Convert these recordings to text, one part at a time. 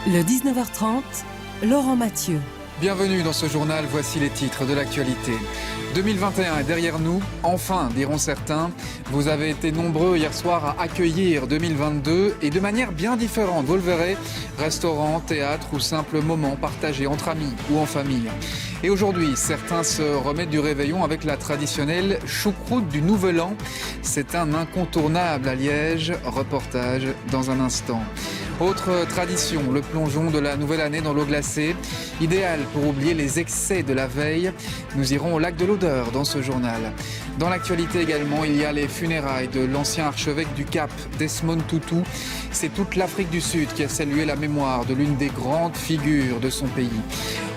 Le 19h30, Laurent Mathieu. Bienvenue dans ce journal, voici les titres de l'actualité. 2021 est derrière nous, enfin diront certains. Vous avez été nombreux hier soir à accueillir 2022 et de manière bien différente, vous le verrez, restaurant, théâtre ou simple moment partagé entre amis ou en famille. Et aujourd'hui, certains se remettent du réveillon avec la traditionnelle choucroute du Nouvel An. C'est un incontournable à Liège, reportage dans un instant. Autre tradition, le plongeon de la nouvelle année dans l'eau glacée, idéal pour oublier les excès de la veille. Nous irons au lac de l'Odeur dans ce journal. Dans l'actualité également, il y a les funérailles de l'ancien archevêque du Cap, Desmond Tutu. C'est toute l'Afrique du Sud qui a salué la mémoire de l'une des grandes figures de son pays.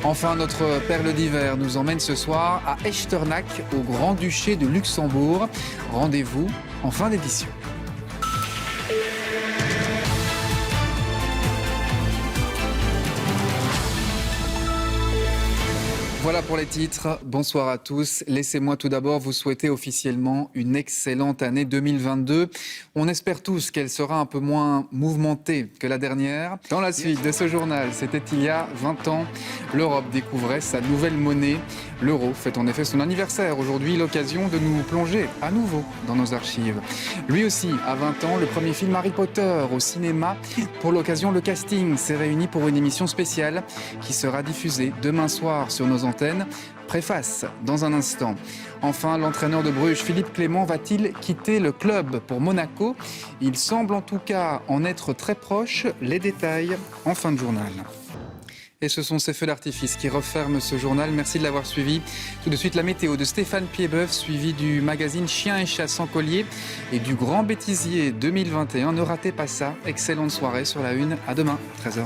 Enfin, notre perle d'hiver nous emmène ce soir à Echternach, au Grand-Duché de Luxembourg. Rendez-vous en fin d'édition. Voilà pour les titres. Bonsoir à tous. Laissez-moi tout d'abord vous souhaiter officiellement une excellente année 2022. On espère tous qu'elle sera un peu moins mouvementée que la dernière. Dans la suite de ce journal, c'était il y a 20 ans, l'Europe découvrait sa nouvelle monnaie. L'euro fête en effet son anniversaire. Aujourd'hui, l'occasion de nous plonger à nouveau dans nos archives. Lui aussi, à 20 ans, le premier film Harry Potter au cinéma. Pour l'occasion, le casting s'est réuni pour une émission spéciale qui sera diffusée demain soir sur nos antennes. Préface dans un instant. Enfin, l'entraîneur de Bruges, Philippe Clément, va-t-il quitter le club pour Monaco? Il semble en tout cas en être très proche. Les détails en fin de journal. Et ce sont ces feux d'artifice qui referment ce journal. Merci de l'avoir suivi. Tout de suite, la météo de Stéphane Piedboeuf, suivi du magazine Chiens et Chats sans collier et du Grand Bêtisier 2021. Ne ratez pas ça. Excellente soirée sur la Une. À demain, 13h.